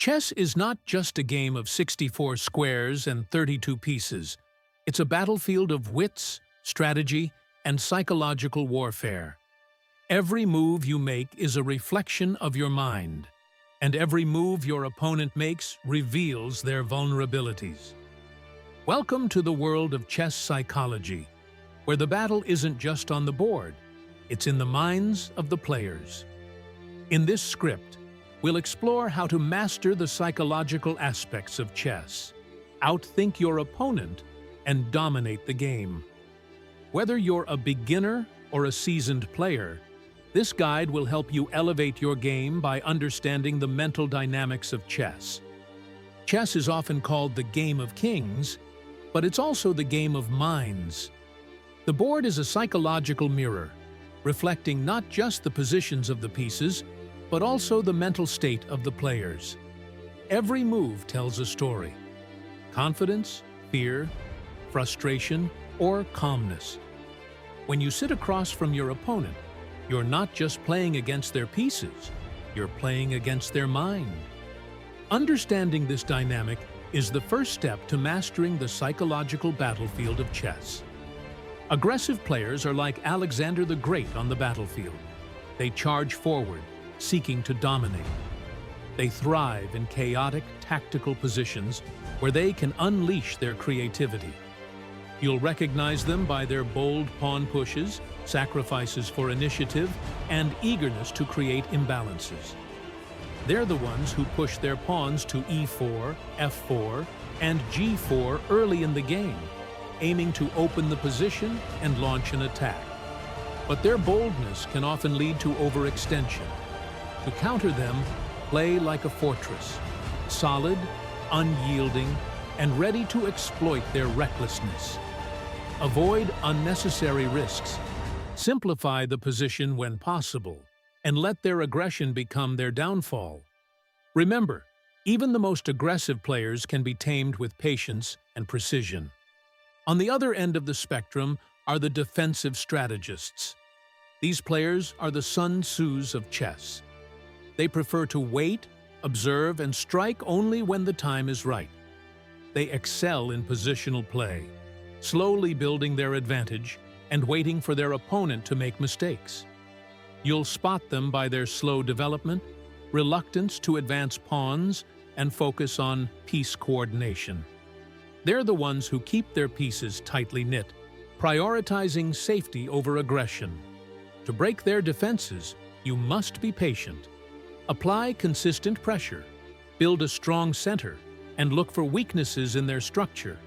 Chess is not just a game of 64 squares and 32 pieces. It's a battlefield of wits, strategy, and psychological warfare. Every move you make is a reflection of your mind, and every move your opponent makes reveals their vulnerabilities. Welcome to the world of chess psychology, where the battle isn't just on the board, it's in the minds of the players. In this script, we'll explore how to master the psychological aspects of chess, outthink your opponent, and dominate the game. Whether you're a beginner or a seasoned player, this guide will help you elevate your game by understanding the mental dynamics of chess. Chess is often called the game of kings, but it's also the game of minds. The board is a psychological mirror, reflecting not just the positions of the pieces, but also the mental state of the players. Every move tells a story: confidence, fear, frustration, or calmness. When you sit across from your opponent, you're not just playing against their pieces, you're playing against their mind. Understanding this dynamic is the first step to mastering the psychological battlefield of chess. Aggressive players are like Alexander the Great on the battlefield. They charge forward, seeking to dominate. They thrive in chaotic, tactical positions where they can unleash their creativity. You'll recognize them by their bold pawn pushes, sacrifices for initiative, and eagerness to create imbalances. They're the ones who push their pawns to e4, f4, and g4 early in the game, aiming to open the position and launch an attack. But their boldness can often lead to overextension. To counter them, play like a fortress, solid, unyielding, and ready to exploit their recklessness. Avoid unnecessary risks. Simplify the position when possible, and let their aggression become their downfall. Remember, even the most aggressive players can be tamed with patience and precision. On the other end of the spectrum are the defensive strategists. These players are the Sun Tzus of chess. They prefer to wait, observe, and strike only when the time is right. They excel in positional play, slowly building their advantage and waiting for their opponent to make mistakes. You'll spot them by their slow development, reluctance to advance pawns, and focus on piece coordination. They're the ones who keep their pieces tightly knit, prioritizing safety over aggression. To break their defenses, you must be patient. Apply consistent pressure, build a strong center, and look for weaknesses in their structure.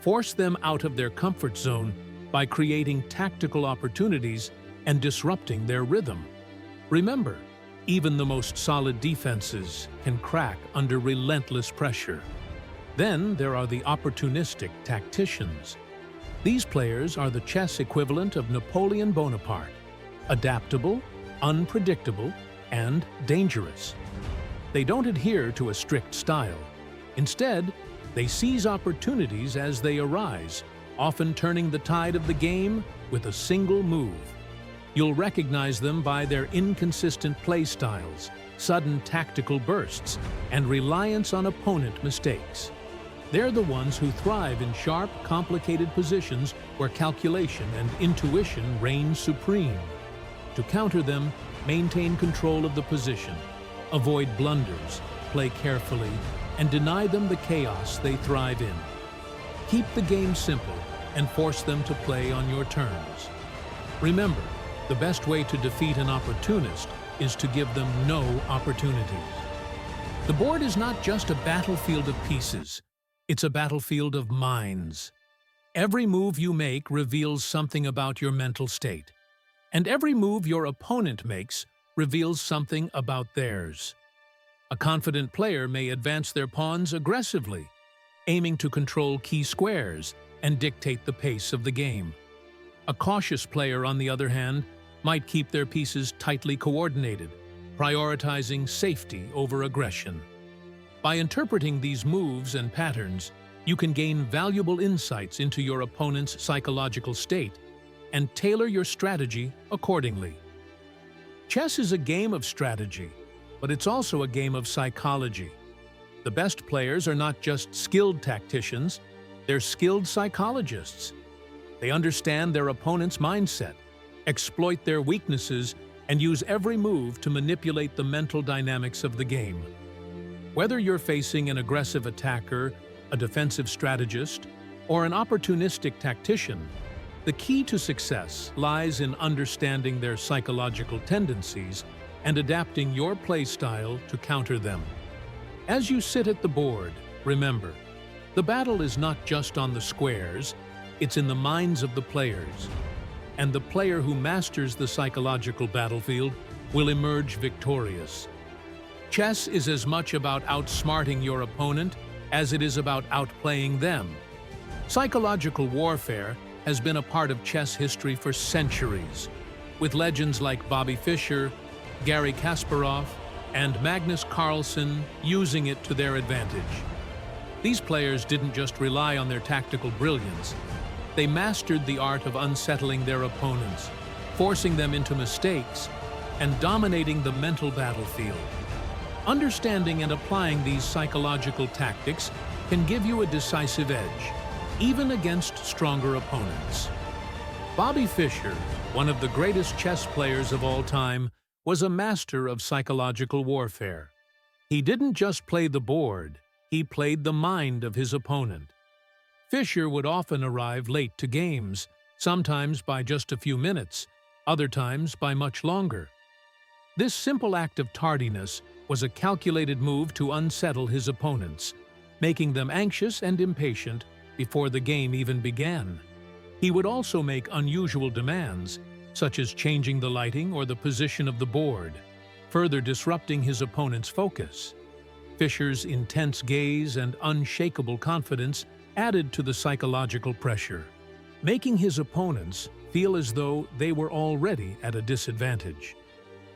Force them out of their comfort zone by creating tactical opportunities and disrupting their rhythm. Remember, even the most solid defenses can crack under relentless pressure. Then there are the opportunistic tacticians. These players are the chess equivalent of Napoleon Bonaparte: adaptable, unpredictable, and dangerous. They don't adhere to a strict style. Instead, they seize opportunities as they arise, often turning the tide of the game with a single move. You'll recognize them by their inconsistent play styles, sudden tactical bursts, and reliance on opponent mistakes. They're the ones who thrive in sharp, complicated positions where calculation and intuition reign supreme. To counter them, maintain control of the position, avoid blunders, play carefully, and deny them the chaos they thrive in. Keep the game simple and force them to play on your terms. Remember, the best way to defeat an opportunist is to give them no opportunities. The board is not just a battlefield of pieces, it's a battlefield of minds. Every move you make reveals something about your mental state, and every move your opponent makes reveals something about theirs. A confident player may advance their pawns aggressively, aiming to control key squares and dictate the pace of the game. A cautious player, on the other hand, might keep their pieces tightly coordinated, prioritizing safety over aggression. By interpreting these moves and patterns, you can gain valuable insights into your opponent's psychological state and tailor your strategy accordingly. Chess is a game of strategy, but it's also a game of psychology. The best players are not just skilled tacticians, they're skilled psychologists. They understand their opponent's mindset, exploit their weaknesses, and use every move to manipulate the mental dynamics of the game. Whether you're facing an aggressive attacker, a defensive strategist, or an opportunistic tactician, the key to success lies in understanding their psychological tendencies and adapting your play style to counter them. As you sit at the board, remember, the battle is not just on the squares, it's in the minds of the players. And the player who masters the psychological battlefield will emerge victorious. Chess is as much about outsmarting your opponent as it is about outplaying them. Psychological warfare has been a part of chess history for centuries, with legends like Bobby Fischer, Garry Kasparov, and Magnus Carlsen using it to their advantage. These players didn't just rely on their tactical brilliance. They mastered the art of unsettling their opponents, forcing them into mistakes, and dominating the mental battlefield. Understanding and applying these psychological tactics can give you a decisive edge, even against stronger opponents. Bobby Fischer, one of the greatest chess players of all time, was a master of psychological warfare. He didn't just play the board, he played the mind of his opponent. Fischer would often arrive late to games, sometimes by just a few minutes, other times by much longer. This simple act of tardiness was a calculated move to unsettle his opponents, making them anxious and impatient before the game even began. He would also make unusual demands, such as changing the lighting or the position of the board, further disrupting his opponent's focus. Fischer's intense gaze and unshakable confidence added to the psychological pressure, making his opponents feel as though they were already at a disadvantage.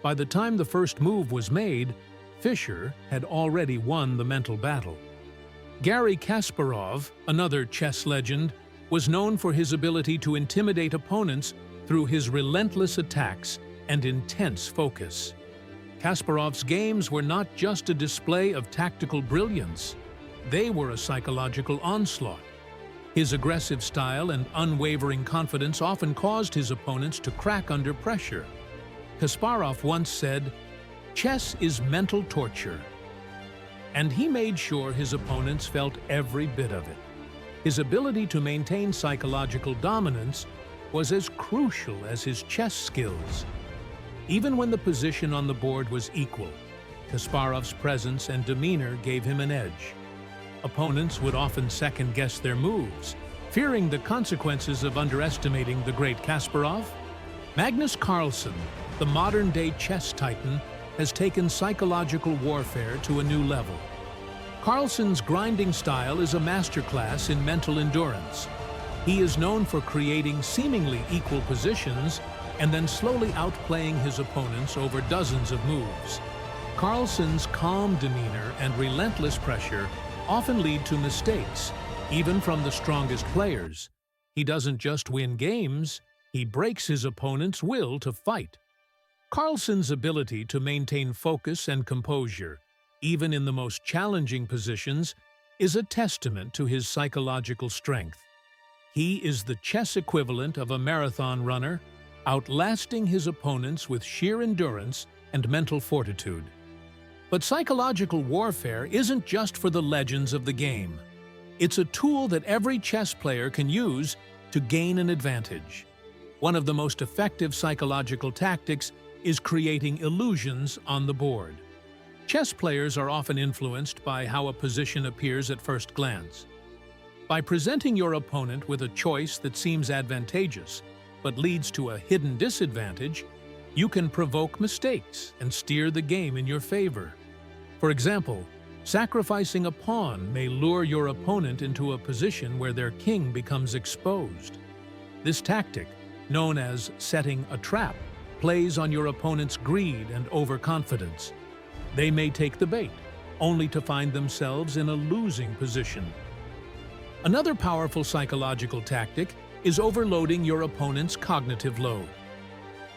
By the time the first move was made, Fischer had already won the mental battle. Garry Kasparov, another chess legend, was known for his ability to intimidate opponents through his relentless attacks and intense focus. Kasparov's games were not just a display of tactical brilliance. They were a psychological onslaught. His aggressive style and unwavering confidence often caused his opponents to crack under pressure. Kasparov once said, "Chess is mental torture." And he made sure his opponents felt every bit of it. His ability to maintain psychological dominance was as crucial as his chess skills. Even when the position on the board was equal, Kasparov's presence and demeanor gave him an edge. Opponents would often second-guess their moves, fearing the consequences of underestimating the great Kasparov. Magnus Carlsen, the modern-day chess titan, has taken psychological warfare to a new level. Carlsen's grinding style is a masterclass in mental endurance. He is known for creating seemingly equal positions and then slowly outplaying his opponents over dozens of moves. Carlsen's calm demeanor and relentless pressure often lead to mistakes, even from the strongest players. He doesn't just win games, he breaks his opponent's will to fight. Carlsen's ability to maintain focus and composure, even in the most challenging positions, is a testament to his psychological strength. He is the chess equivalent of a marathon runner, outlasting his opponents with sheer endurance and mental fortitude. But psychological warfare isn't just for the legends of the game. It's a tool that every chess player can use to gain an advantage. One of the most effective psychological tactics is creating illusions on the board. Chess players are often influenced by how a position appears at first glance. By presenting your opponent with a choice that seems advantageous, but leads to a hidden disadvantage, you can provoke mistakes and steer the game in your favor. For example, sacrificing a pawn may lure your opponent into a position where their king becomes exposed. This tactic, known as setting a trap, plays on your opponent's greed and overconfidence. They may take the bait, only to find themselves in a losing position. Another powerful psychological tactic is overloading your opponent's cognitive load.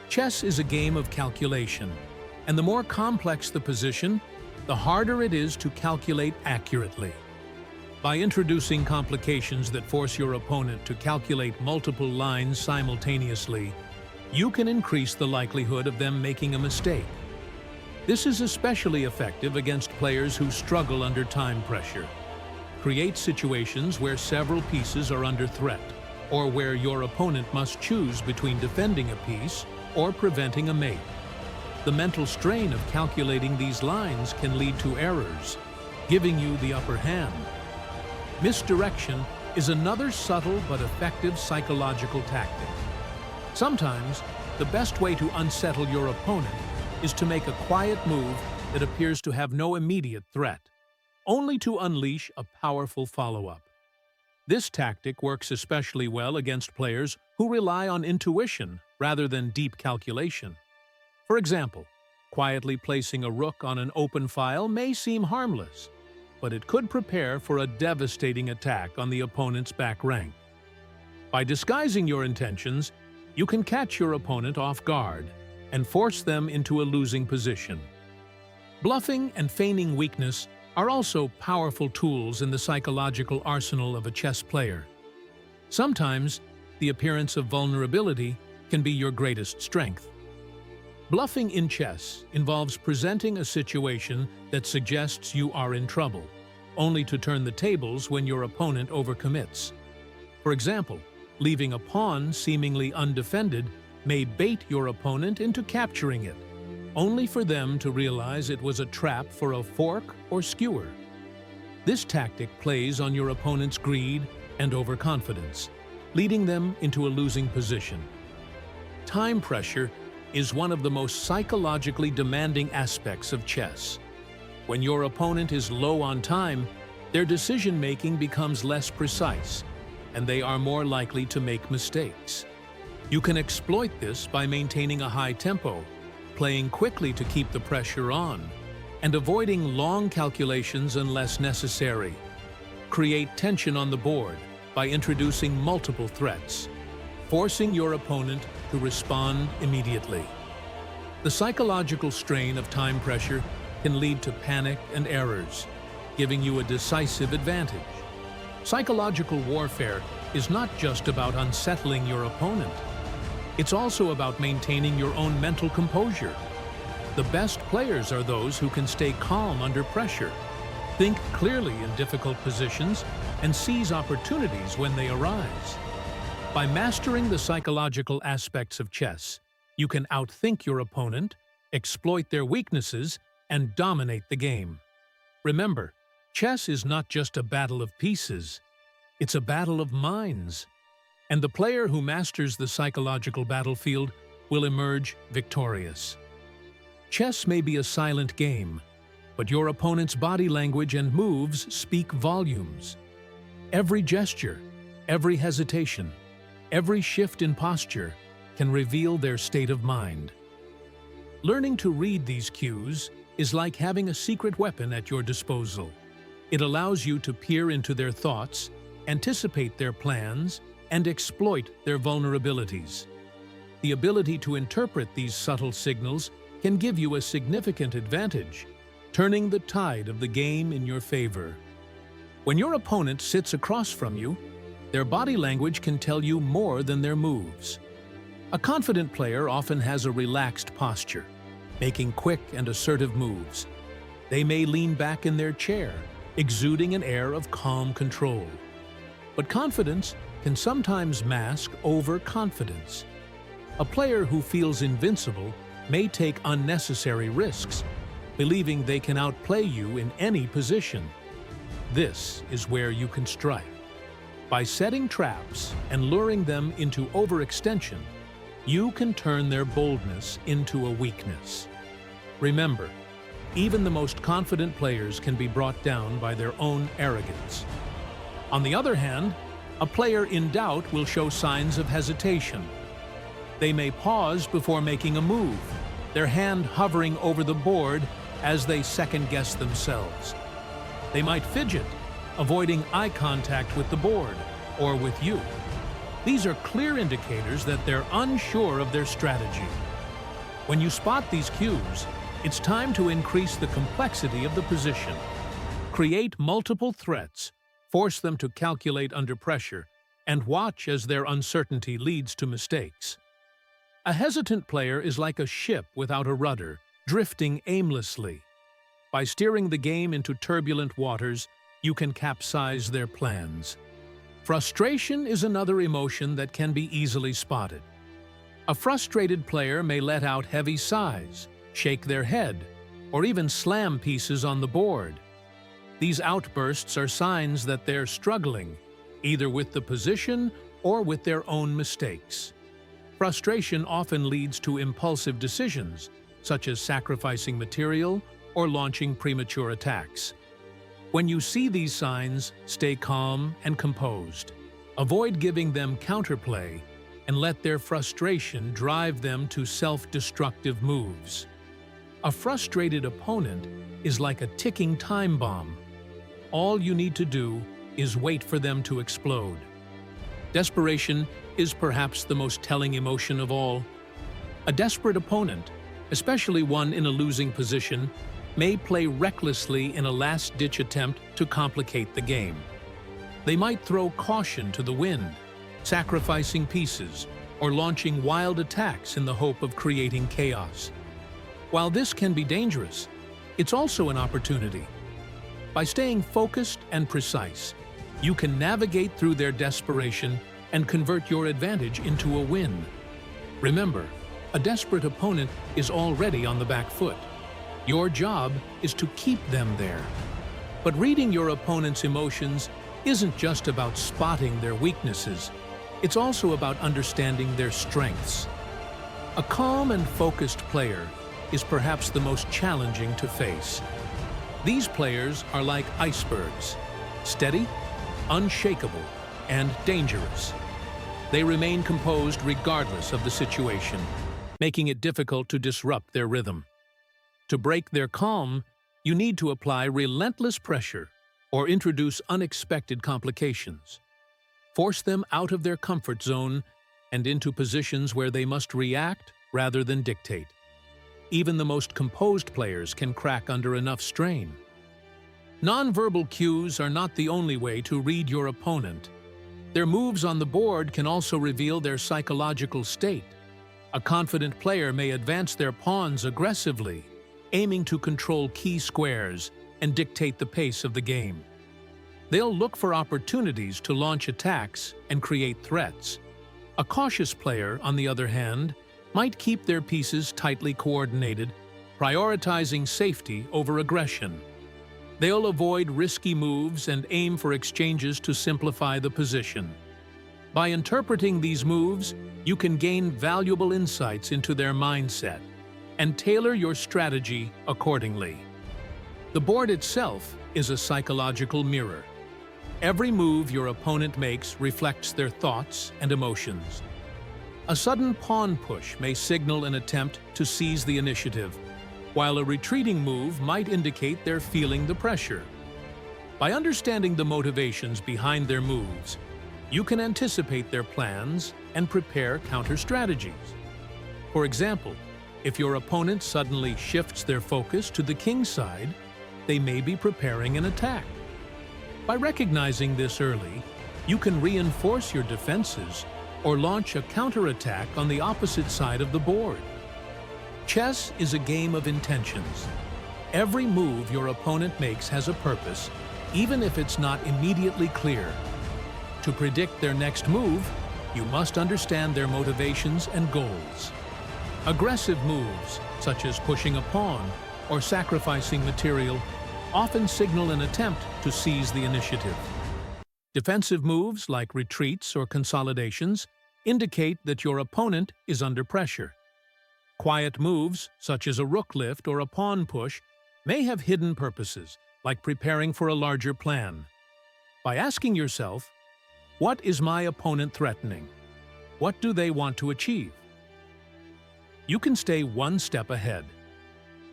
Chess is a game of calculation, and the more complex the position, the harder it is to calculate accurately. By introducing complications that force your opponent to calculate multiple lines simultaneously, you can increase the likelihood of them making a mistake. This is especially effective against players who struggle under time pressure. Create situations where several pieces are under threat, or where your opponent must choose between defending a piece or preventing a mate. The mental strain of calculating these lines can lead to errors, giving you the upper hand. Misdirection is another subtle but effective psychological tactic. Sometimes, the best way to unsettle your opponent is to make a quiet move that appears to have no immediate threat, only to unleash a powerful follow-up. This tactic works especially well against players who rely on intuition rather than deep calculation. For example, quietly placing a rook on an open file may seem harmless, but it could prepare for a devastating attack on the opponent's back rank. By disguising your intentions, you can catch your opponent off guard and force them into a losing position. Bluffing and feigning weakness are also powerful tools in the psychological arsenal of a chess player. Sometimes, the appearance of vulnerability can be your greatest strength. Bluffing in chess involves presenting a situation that suggests you are in trouble, only to turn the tables when your opponent overcommits. For example, leaving a pawn seemingly undefended may bait your opponent into capturing it, only for them to realize it was a trap for a fork or skewer. This tactic plays on your opponent's greed and overconfidence, leading them into a losing position. Time pressure is one of the most psychologically demanding aspects of chess. When your opponent is low on time, their decision-making becomes less precise, and they are more likely to make mistakes. You can exploit this by maintaining a high tempo, playing quickly to keep the pressure on, and avoiding long calculations unless necessary. Create tension on the board by introducing multiple threats, forcing your opponent to respond immediately. The psychological strain of time pressure can lead to panic and errors, giving you a decisive advantage. Psychological warfare is not just about unsettling your opponent. It's also about maintaining your own mental composure. The best players are those who can stay calm under pressure, think clearly in difficult positions, and seize opportunities when they arise. By mastering the psychological aspects of chess, you can outthink your opponent, exploit their weaknesses, and dominate the game. Remember, chess is not just a battle of pieces, it's a battle of minds. And the player who masters the psychological battlefield will emerge victorious. Chess may be a silent game, but your opponent's body language and moves speak volumes. Every gesture, every hesitation, every shift in posture can reveal their state of mind. Learning to read these cues is like having a secret weapon at your disposal. It allows you to peer into their thoughts, anticipate their plans, and exploit their vulnerabilities. The ability to interpret these subtle signals can give you a significant advantage, turning the tide of the game in your favor. When your opponent sits across from you, their body language can tell you more than their moves. A confident player often has a relaxed posture, making quick and assertive moves. They may lean back in their chair, exuding an air of calm control. But confidence can sometimes mask overconfidence. A player who feels invincible may take unnecessary risks, believing they can outplay you in any position. This is where you can strike. By setting traps and luring them into overextension, you can turn their boldness into a weakness. Remember, even the most confident players can be brought down by their own arrogance. On the other hand, a player in doubt will show signs of hesitation. They may pause before making a move, their hand hovering over the board as they second-guess themselves. They might fidget, avoiding eye contact with the board or with you. These are clear indicators that they're unsure of their strategy. When you spot these cues, It's time to increase the complexity of the position. Create multiple threats, force them to calculate under pressure, and watch as their uncertainty leads to mistakes. A hesitant player is like a ship without a rudder, drifting aimlessly. By steering the game into turbulent waters, you can capsize their plans. Frustration is another emotion that can be easily spotted. A frustrated player may let out heavy sighs, shake their head, or even slam pieces on the board. These outbursts are signs that they're struggling, either with the position or with their own mistakes. Frustration often leads to impulsive decisions, such as sacrificing material or launching premature attacks. When you see these signs, stay calm and composed. Avoid giving them counterplay and let their frustration drive them to self-destructive moves. A frustrated opponent is like a ticking time bomb. All you need to do is wait for them to explode. Desperation is perhaps the most telling emotion of all. A desperate opponent, especially one in a losing position, may play recklessly in a last-ditch attempt to complicate the game. They might throw caution to the wind, sacrificing pieces, or launching wild attacks in the hope of creating chaos. While this can be dangerous, it's also an opportunity. By staying focused and precise, you can navigate through their desperation and convert your advantage into a win. Remember, a desperate opponent is already on the back foot. Your job is to keep them there. But reading your opponent's emotions isn't just about spotting their weaknesses. It's also about understanding their strengths. A calm and focused player is perhaps the most challenging to face. These players are like icebergs, steady, unshakable, and dangerous. They remain composed regardless of the situation, making it difficult to disrupt their rhythm. To break their calm, you need to apply relentless pressure or introduce unexpected complications. Force them out of their comfort zone and into positions where they must react rather than dictate. Even the most composed players can crack under enough strain. Nonverbal cues are not the only way to read your opponent. Their moves on the board can also reveal their psychological state. A confident player may advance their pawns aggressively, aiming to control key squares and dictate the pace of the game. They'll look for opportunities to launch attacks and create threats. A cautious player, on the other hand, might keep their pieces tightly coordinated, prioritizing safety over aggression. They'll avoid risky moves and aim for exchanges to simplify the position. By interpreting these moves, you can gain valuable insights into their mindset and tailor your strategy accordingly. The board itself is a psychological mirror. Every move your opponent makes reflects their thoughts and emotions. A sudden pawn push may signal an attempt to seize the initiative, while a retreating move might indicate they're feeling the pressure. By understanding the motivations behind their moves, you can anticipate their plans and prepare counter-strategies. For example, if your opponent suddenly shifts their focus to the king side, they may be preparing an attack. By recognizing this early, you can reinforce your defenses or launch a counterattack on the opposite side of the board. Chess is a game of intentions. Every move your opponent makes has a purpose, even if it's not immediately clear. To predict their next move, you must understand their motivations and goals. Aggressive moves, such as pushing a pawn or sacrificing material, often signal an attempt to seize the initiative. Defensive moves, like retreats or consolidations, indicate that your opponent is under pressure. Quiet moves, such as a rook lift or a pawn push, may have hidden purposes, like preparing for a larger plan. By asking yourself, what is my opponent threatening? What do they want to achieve? You can stay one step ahead.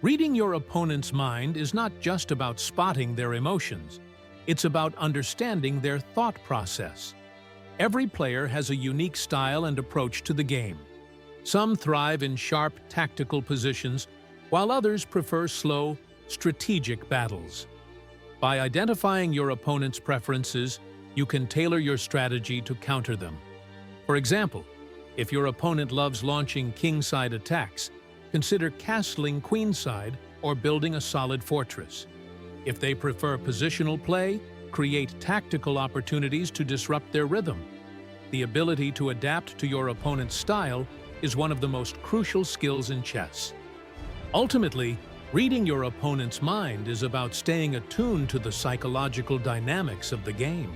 Reading your opponent's mind is not just about spotting their emotions. It's about understanding their thought process. Every player has a unique style and approach to the game. Some thrive in sharp, tactical positions, while others prefer slow, strategic battles. By identifying your opponent's preferences, you can tailor your strategy to counter them. For example, if your opponent loves launching kingside attacks, consider castling queenside or building a solid fortress. If they prefer positional play, create tactical opportunities to disrupt their rhythm. The ability to adapt to your opponent's style is one of the most crucial skills in chess. Ultimately, reading your opponent's mind is about staying attuned to the psychological dynamics of the game.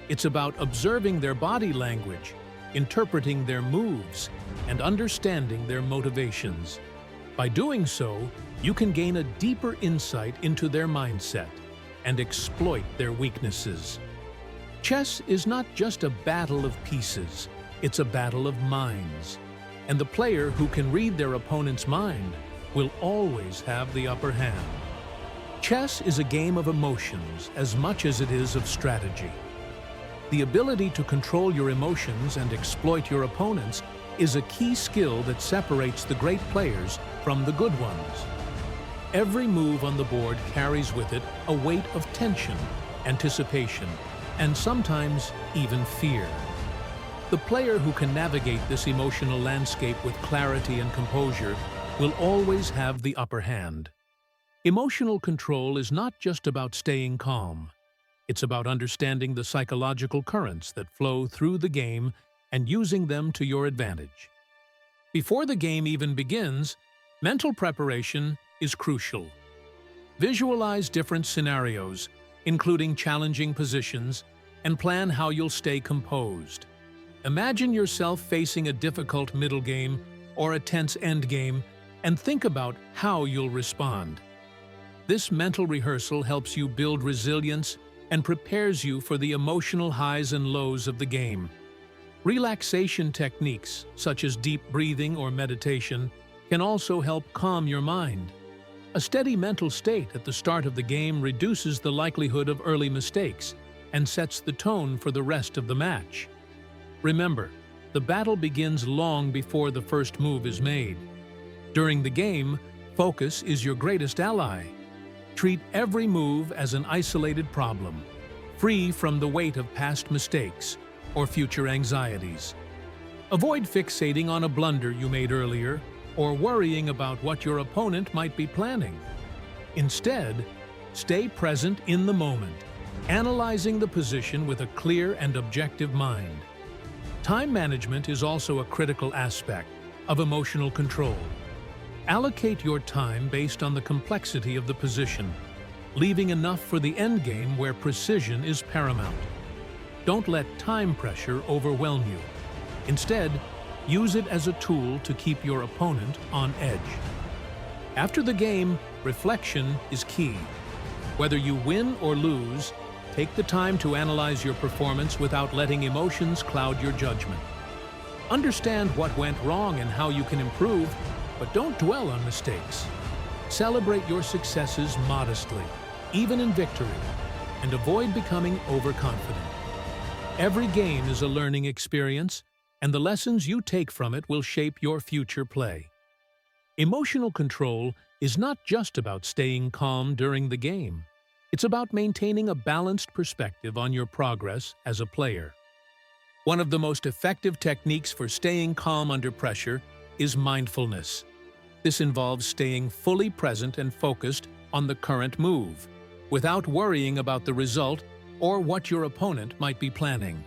It's about observing their body language, interpreting their moves, and understanding their motivations. By doing so, you can gain a deeper insight into their mindset and exploit their weaknesses. Chess is not just a battle of pieces, it's a battle of minds. And the player who can read their opponent's mind will always have the upper hand. Chess is a game of emotions as much as it is of strategy. The ability to control your emotions and exploit your opponents is a key skill that separates the great players from the good ones. Every move on the board carries with it a weight of tension, anticipation, and sometimes even fear. The player who can navigate this emotional landscape with clarity and composure will always have the upper hand. Emotional control is not just about staying calm. It's about understanding the psychological currents that flow through the game and using them to your advantage. Before the game even begins, mental preparation is crucial. Visualize different scenarios, including challenging positions, and plan how you'll stay composed. Imagine yourself facing a difficult middle game or a tense end game, and think about how you'll respond. This mental rehearsal helps you build resilience and prepares you for the emotional highs and lows of the game. Relaxation techniques, such as deep breathing or meditation, can also help calm your mind. A steady mental state at the start of the game reduces the likelihood of early mistakes and sets the tone for the rest of the match. Remember, the battle begins long before the first move is made. During the game, focus is your greatest ally. Treat every move as an isolated problem, free from the weight of past mistakes or future anxieties. Avoid fixating on a blunder you made earlier or worrying about what your opponent might be planning. Instead, stay present in the moment, analyzing the position with a clear and objective mind. Time management is also a critical aspect of emotional control. Allocate your time based on the complexity of the position, leaving enough for the endgame where precision is paramount. Don't let time pressure overwhelm you. Instead, use it as a tool to keep your opponent on edge. After the game, reflection is key. Whether you win or lose, take the time to analyze your performance without letting emotions cloud your judgment. Understand what went wrong and how you can improve, but don't dwell on mistakes. Celebrate your successes modestly, even in victory, and avoid becoming overconfident. Every game is a learning experience, and the lessons you take from it will shape your future play. Emotional control is not just about staying calm during the game. It's about maintaining a balanced perspective on your progress as a player. One of the most effective techniques for staying calm under pressure is mindfulness. This involves staying fully present and focused on the current move, without worrying about the result or what your opponent might be planning.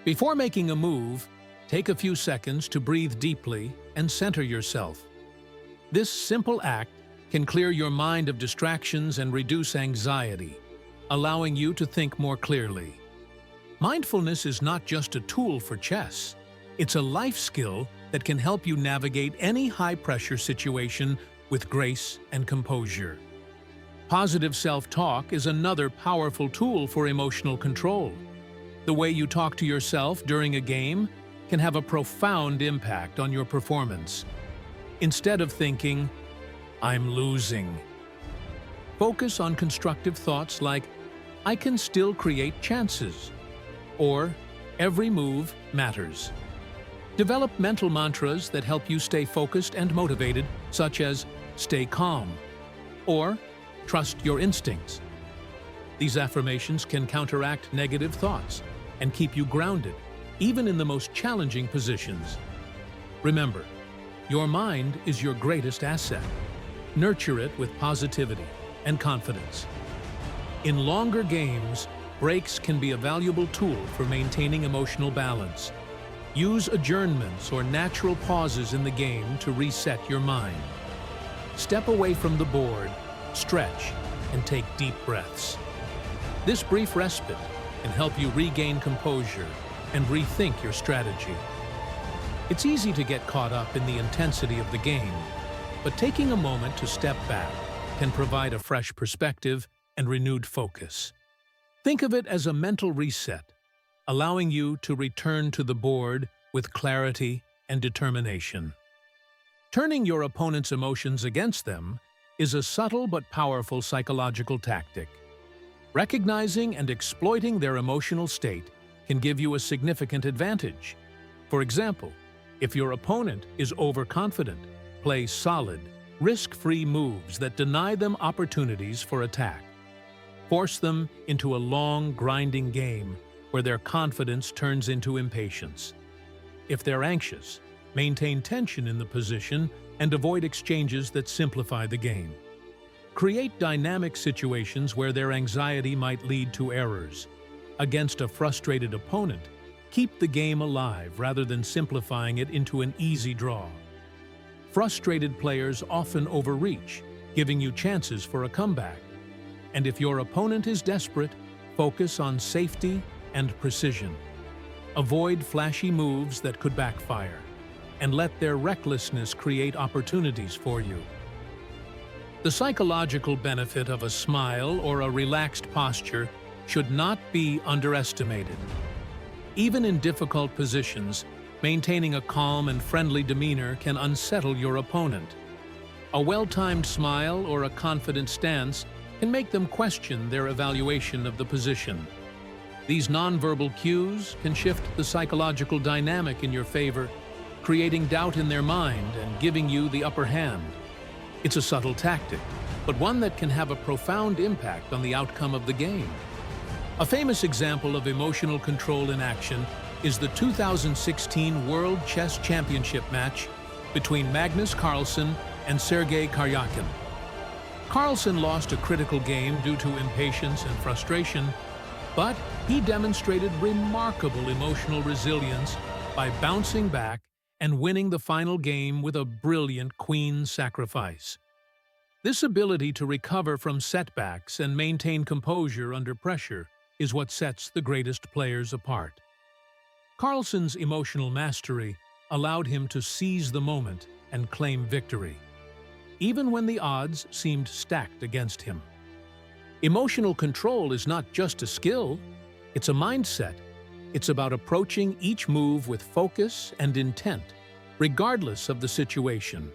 Before making a move, take a few seconds to breathe deeply and center yourself. This simple act can clear your mind of distractions and reduce anxiety, allowing you to think more clearly. Mindfulness is not just a tool for chess. It's a life skill that can help you navigate any high-pressure situation with grace and composure. Positive self-talk is another powerful tool for emotional control. The way you talk to yourself during a game can have a profound impact on your performance. Instead of thinking, "I'm losing," focus on constructive thoughts like, "I can still create chances," or "Every move matters." Develop mental mantras that help you stay focused and motivated, such as, stay calm, or trust your instincts. These affirmations can counteract negative thoughts and keep you grounded, even in the most challenging positions. Remember, your mind is your greatest asset. Nurture it with positivity and confidence. In longer games, breaks can be a valuable tool for maintaining emotional balance. Use adjournments or natural pauses in the game to reset your mind. Step away from the board, stretch, and take deep breaths. This brief respite can help you regain composure and rethink your strategy. It's easy to get caught up in the intensity of the game, but taking a moment to step back can provide a fresh perspective and renewed focus. Think of it as a mental reset, allowing you to return to the board with clarity and determination. Turning your opponent's emotions against them is a subtle but powerful psychological tactic. Recognizing and exploiting their emotional state can give you a significant advantage. For example, if your opponent is overconfident, play solid, risk-free moves that deny them opportunities for attack. Force them into a long, grinding game where their confidence turns into impatience. If they're anxious, maintain tension in the position and avoid exchanges that simplify the game. Create dynamic situations where their anxiety might lead to errors. Against a frustrated opponent, keep the game alive rather than simplifying it into an easy draw. Frustrated players often overreach, giving you chances for a comeback. And if your opponent is desperate, focus on safety and precision. Avoid flashy moves that could backfire, and let their recklessness create opportunities for you. The psychological benefit of a smile or a relaxed posture should not be underestimated. Even in difficult positions, maintaining a calm and friendly demeanor can unsettle your opponent. A well-timed smile or a confident stance can make them question their evaluation of the position. These nonverbal cues can shift the psychological dynamic in your favor, creating doubt in their mind and giving you the upper hand. It's a subtle tactic, but one that can have a profound impact on the outcome of the game. A famous example of emotional control in action is the 2016 World Chess Championship match between Magnus Carlsen and Sergei Karyakin. Carlsen lost a critical game due to impatience and frustration, but he demonstrated remarkable emotional resilience by bouncing back and winning the final game with a brilliant queen sacrifice. This ability to recover from setbacks and maintain composure under pressure is what sets the greatest players apart. Carlsen's emotional mastery allowed him to seize the moment and claim victory, even when the odds seemed stacked against him. Emotional control is not just a skill, it's a mindset. It's about approaching each move with focus and intent, regardless of the situation.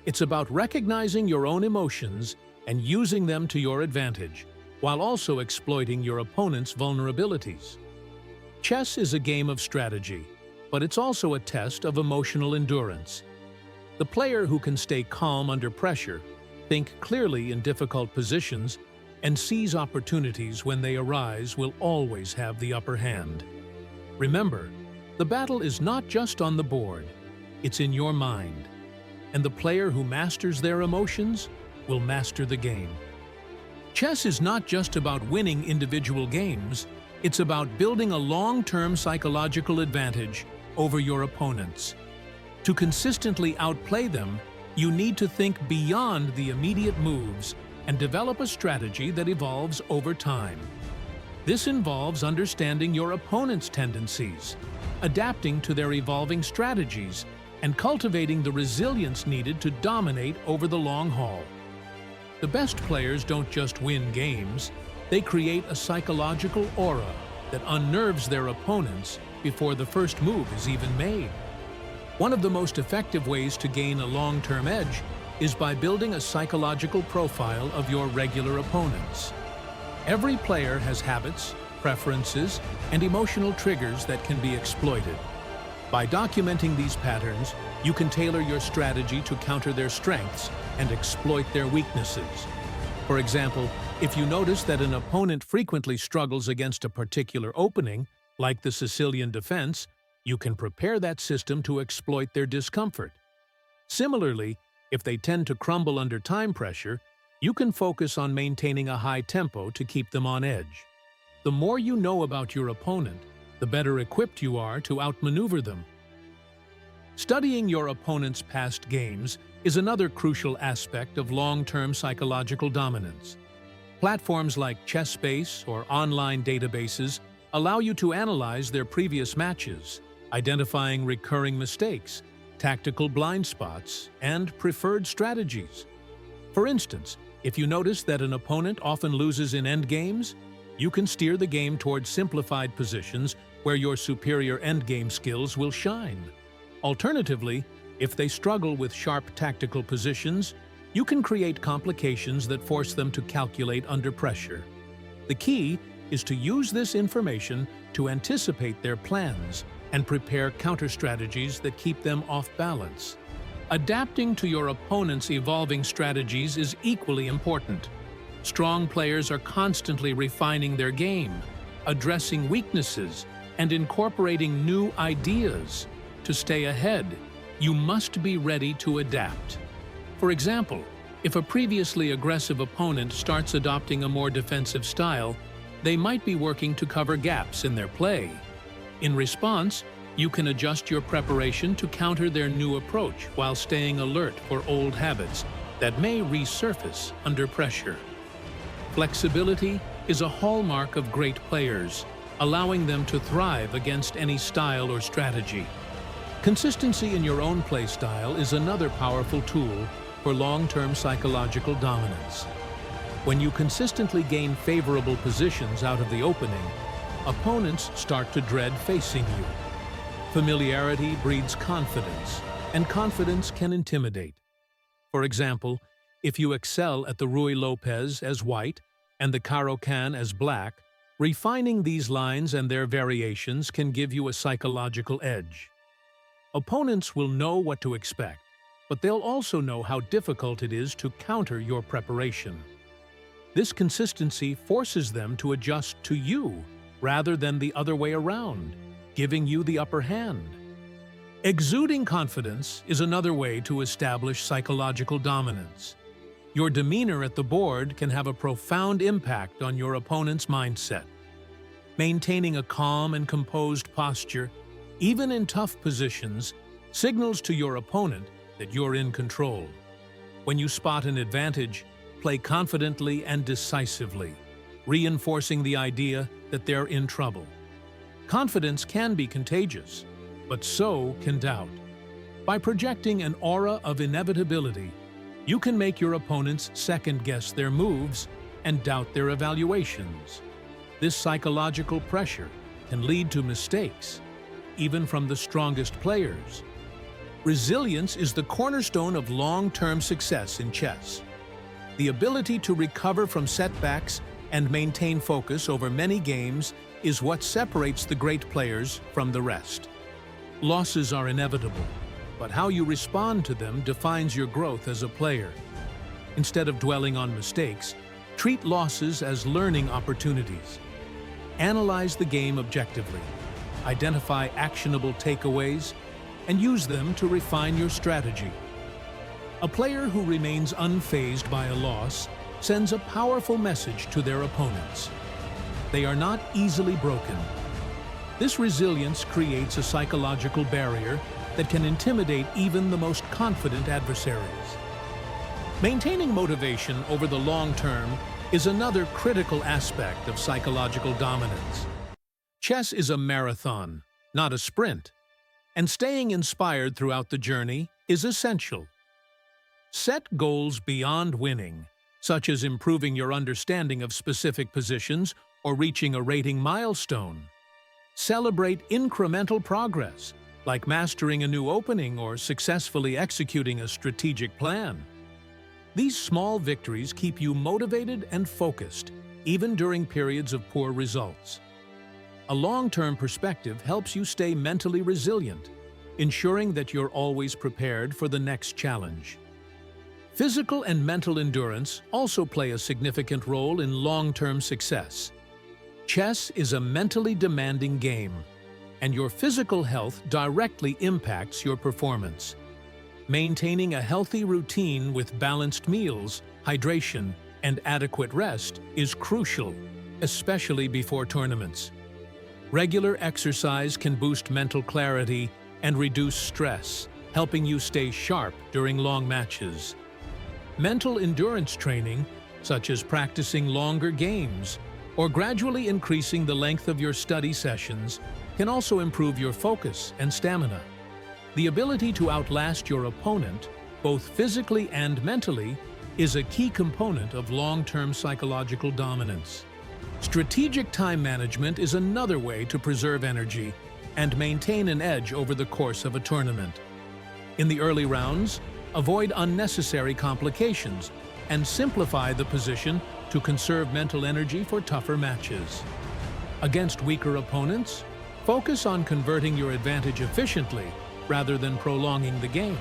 It's about recognizing your own emotions and using them to your advantage, while also exploiting your opponent's vulnerabilities. Chess is a game of strategy, but it's also a test of emotional endurance. The player who can stay calm under pressure, think clearly in difficult positions, and seize opportunities when they arise will always have the upper hand. Remember, the battle is not just on the board, it's in your mind. And the player who masters their emotions will master the game. Chess is not just about winning individual games, it's about building a long-term psychological advantage over your opponents. To consistently outplay them, you need to think beyond the immediate moves and develop a strategy that evolves over time. This involves understanding your opponent's tendencies, adapting to their evolving strategies, and cultivating the resilience needed to dominate over the long haul. The best players don't just win games, they create a psychological aura that unnerves their opponents before the first move is even made. One of the most effective ways to gain a long-term edge is by building a psychological profile of your regular opponents. Every player has habits, preferences, and emotional triggers that can be exploited. By documenting these patterns, you can tailor your strategy to counter their strengths and exploit their weaknesses. For example, if you notice that an opponent frequently struggles against a particular opening, like the Sicilian defense, you can prepare that system to exploit their discomfort. Similarly, if they tend to crumble under time pressure, you can focus on maintaining a high tempo to keep them on edge. The more you know about your opponent, the better equipped you are to outmaneuver them. Studying your opponent's past games is another crucial aspect of long-term psychological dominance. Platforms like ChessBase or online databases allow you to analyze their previous matches, identifying recurring mistakes, tactical blind spots, and preferred strategies. For instance, if you notice that an opponent often loses in endgames, you can steer the game towards simplified positions where your superior endgame skills will shine. Alternatively, if they struggle with sharp tactical positions, you can create complications that force them to calculate under pressure. The key is to use this information to anticipate their plans and prepare counter-strategies that keep them off balance. Adapting to your opponent's evolving strategies is equally important. Strong players are constantly refining their game, addressing weaknesses, and incorporating new ideas. To stay ahead, you must be ready to adapt. For example, if a previously aggressive opponent starts adopting a more defensive style, they might be working to cover gaps in their play. In response, you can adjust your preparation to counter their new approach while staying alert for old habits that may resurface under pressure. Flexibility is a hallmark of great players, allowing them to thrive against any style or strategy. Consistency in your own play style is another powerful tool for long-term psychological dominance. When you consistently gain favorable positions out of the opening, opponents start to dread facing you. Familiarity breeds confidence, and confidence can intimidate. For example, if you excel at the Ruy Lopez as white and the Caro-Kann as black, refining these lines and their variations can give you a psychological edge. Opponents will know what to expect, but they'll also know how difficult it is to counter your preparation. This consistency forces them to adjust to you rather than the other way around, giving you the upper hand. Exuding confidence is another way to establish psychological dominance. Your demeanor at the board can have a profound impact on your opponent's mindset. Maintaining a calm and composed posture, even in tough positions, signals to your opponent that you're in control. When you spot an advantage, play confidently and decisively, reinforcing the idea that they're in trouble. Confidence can be contagious, but so can doubt. By projecting an aura of inevitability, you can make your opponents second-guess their moves and doubt their evaluations. This psychological pressure can lead to mistakes, even from the strongest players. Resilience is the cornerstone of long-term success in chess. The ability to recover from setbacks and maintain focus over many games is what separates the great players from the rest. Losses are inevitable, but how you respond to them defines your growth as a player. Instead of dwelling on mistakes, treat losses as learning opportunities. Analyze the game objectively, identify actionable takeaways, and use them to refine your strategy. A player who remains unfazed by a loss sends a powerful message to their opponents. They are not easily broken. This resilience creates a psychological barrier that can intimidate even the most confident adversaries. Maintaining motivation over the long term is another critical aspect of psychological dominance. Chess is a marathon, not a sprint, and staying inspired throughout the journey is essential. Set goals beyond winning, such as improving your understanding of specific positions or reaching a rating milestone. Celebrate incremental progress, like mastering a new opening or successfully executing a strategic plan. These small victories keep you motivated and focused, even during periods of poor results. A long-term perspective helps you stay mentally resilient ensuring that you're always prepared for the next challenge. Physical and mental endurance also play a significant role in long-term success. Chess is a mentally demanding game, and your physical health directly impacts your performance. Maintaining a healthy routine with balanced meals, hydration, and adequate rest is crucial, especially before tournaments. Regular exercise can boost mental clarity and reduce stress, helping you stay sharp during long matches. Mental endurance training, such as practicing longer games or gradually increasing the length of your study sessions, can also improve your focus and stamina. The ability to outlast your opponent, both physically and mentally, is a key component of long-term psychological dominance. Strategic time management is another way to preserve energy and maintain an edge over the course of a tournament. In the early rounds, avoid unnecessary complications and simplify the position to conserve mental energy for tougher matches. Against weaker opponents, focus on converting your advantage efficiently rather than prolonging the game.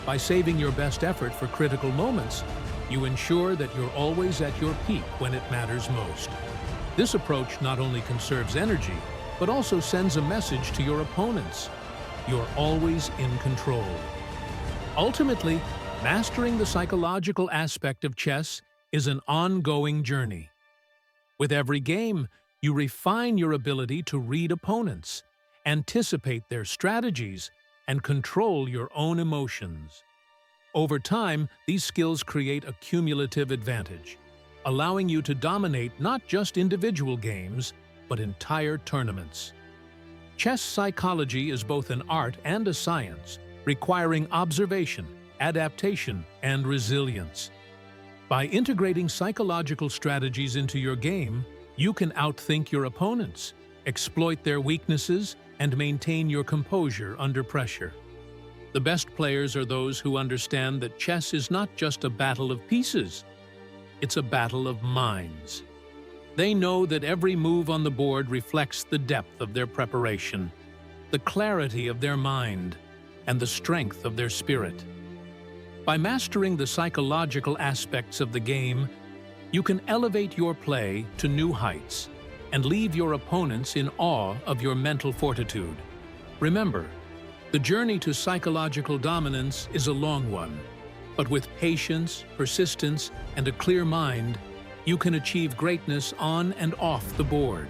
By saving your best effort for critical moments, you ensure that you're always at your peak when it matters most. This approach not only conserves energy, but also sends a message to your opponents. You're always in control. Ultimately, mastering the psychological aspect of chess is an ongoing journey. With every game, you refine your ability to read opponents, anticipate their strategies, and control your own emotions. Over time, these skills create a cumulative advantage, allowing you to dominate not just individual games, but entire tournaments. Chess psychology is both an art and a science, requiring observation, adaptation, and resilience. By integrating psychological strategies into your game, you can outthink your opponents, exploit their weaknesses, and maintain your composure under pressure. The best players are those who understand that chess is not just a battle of pieces, it's a battle of minds. They know that every move on the board reflects the depth of their preparation, the clarity of their mind, and the strength of their spirit. By mastering the psychological aspects of the game, you can elevate your play to new heights and leave your opponents in awe of your mental fortitude. Remember, the journey to psychological dominance is a long one, but with patience, persistence, and a clear mind, you can achieve greatness on and off the board.